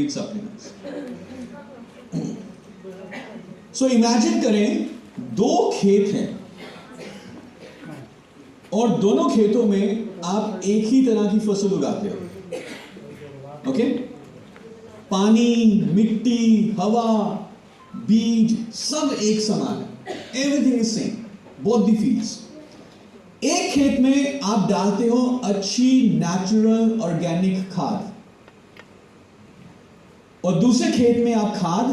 need supplements. So imagine करें 2 खेत हैं और दोनों खेतों में आप एक ही तरह की फसल उगाते हो. ओके? पानी, मिट्टी, हवा, बीज सब एक समान है. Everything is same, both the fields. एक खेत में आप डालते हो अच्छी नेचुरल ऑर्गेनिक खाद और दूसरे खेत में आप खाद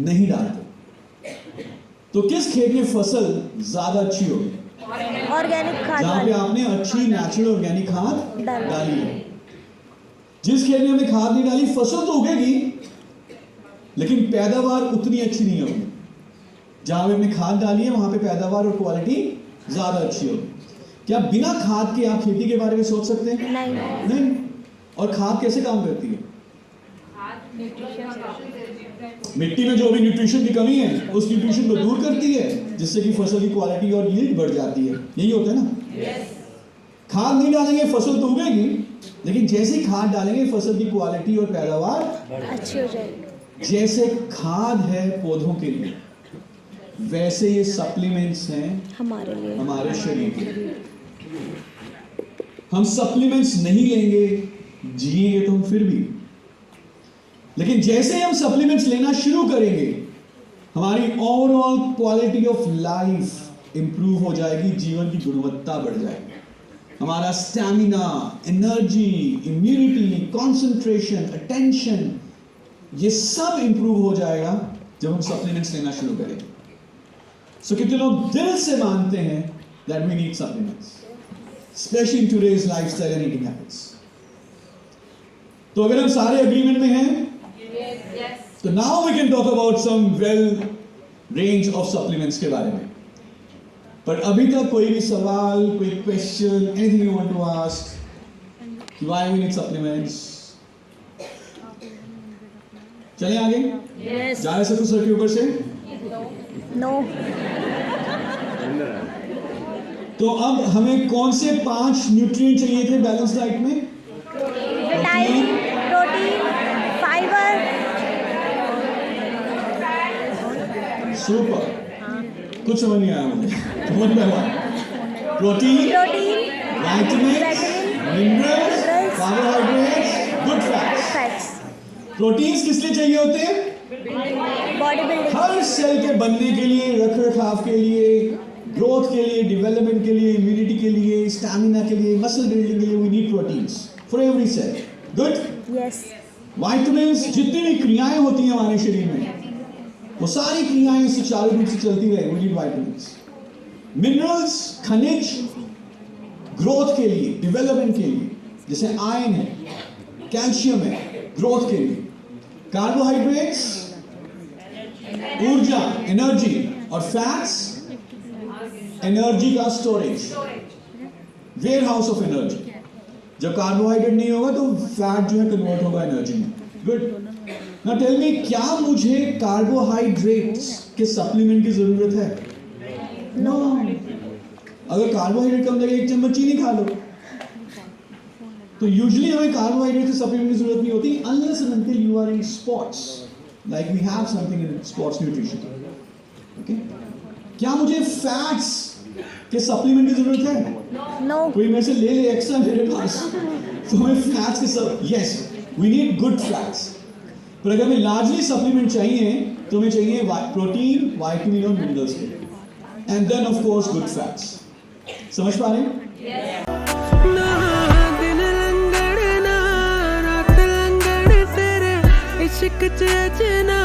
नहीं डालते. तो किस खेत में फसल ज्यादा अच्छी होगी? ऑर्गेनिक खाद जहां पे आपने अच्छी नेचुरल ऑर्गेनिक खाद डाली है. जिस खेत में हमने खाद नहीं डाली, फसल तो उगेगी लेकिन पैदावार उतनी अच्छी नहीं होगी. जहां पे हमने खाद डाली है वहां पे पैदावार और क्वालिटी ज्यादा अच्छी होगी. क्या बिना खाद के आप खेती के बारे में सोच सकते हैं? नहीं. और खाद कैसे काम करती है? मिट्टी में जो भी न्यूट्रिशन की कमी है उस न्यूट्रिशन को दूर करती है, जिससे कि फसल की क्वालिटी और यील्ड बढ़ जाती है. यही होता है ना? खाद नहीं डालेंगे फसल तो उगेगी, लेकिन जैसे ही खाद डालेंगे फसल की क्वालिटी और पैदावार अच्छी हो जाएगी. जैसे खाद है पौधों के लिए, वैसे ये सप्लीमेंट्स हैं हमारे लिए, हमारे शरीर के लिए. हम सप्लीमेंट्स नहीं लेंगे, जिएंगे तो हम फिर भी. लेकिन जैसे ही हम सप्लीमेंट्स लेना शुरू करेंगे, हमारी overall quality of life improve हो जाएगी, जीवन की गुणवत्ता बढ़ जाएगी. हमारा stamina, energy, immunity, concentration, attention, ये सब इंप्रूव हो जाएगा जब हम सप्लीमेंट्स लेना शुरू करेंगे. सो कितने लोग दिल से मानते हैं that we need supplements, especially in today's lifestyle and eating habits. तो अगर हम सारे एग्रीमेंट में हैं, तो now we can talk about some well range of supplements के बारे में. पर अभी तक कोई भी सवाल, कोई question, anything you want to ask, why we need supplements? चलें आगे. जा सकते सर के ऊपर से? नो. तो अब हमें कौन से 5 न्यूट्रिएंट चाहिए थे बैलेंस डाइट में? Vitamin, protein, fibre. सुपर. कुछ समझ नहीं आया मुझे. समझ में आया? Protein, vitamin, minerals, carbohydrates, good fats. Proteins किस लिए चाहिए होते हैं? Body building. हर सेल के बनने के लिए, रख रखाव के लिए, ग्रोथ के लिए, डेवलपमेंट के लिए, इम्यूनिटी के लिए, स्टैमिना के लिए, मसल बिल्डिंग के लिए we need proteins for every cell. Good. Yes. Vitamins, जितनी भी क्रियाएं होती हैं हमारे शरीर में, वो सारी क्रियाएं सुचारू रूप से चलती रहे, वी नीड विटामिन्स. मिनरल्स, खनिज, ग्रोथ के लिए, डेवलपमेंट के लिए, जैसे आयरन है, कैल्शियम है, ग्रोथ के लिए. कार्बोहाइड्रेट्स, ऊर्जा, एनर्जी, और फैट्स, एनर्जी का storage, warehouse of energy. जब कार्बोहाइड्रेट नहीं होगा तो फैट जो है कन्वर्ट होगा एनर्जी में. गुड. नाउ टेल मी, क्या मुझे कार्बोहाइड्रेट्स के सप्लीमेंट की जरूरत है? नो. अगर कार्बोहाइड्रेट कम लगे, 1 चम्मच चीनी खा लो. तो यूजुअली हमें कार्बोहाइड्रेट के सप्लीमेंट की जरूरत नहीं होती unless and until you are in sports, like we have something in sports nutrition. Okay. क्या मुझे फैट्स के सप्लीमेंट की जरूरत है? नो. कोई मेरे से ले ले एक्स्ट्रा मेरे पास, तो हमें फैट्स के सब, yes we need good fats. पर अगर हमें लार्जली सप्लीमेंट चाहिए तो हमें चाहिए प्रोटीन, विटामिन और मिनरल्स के, and then of course good fats. समझ पा रहे हैं? इश्क च अचना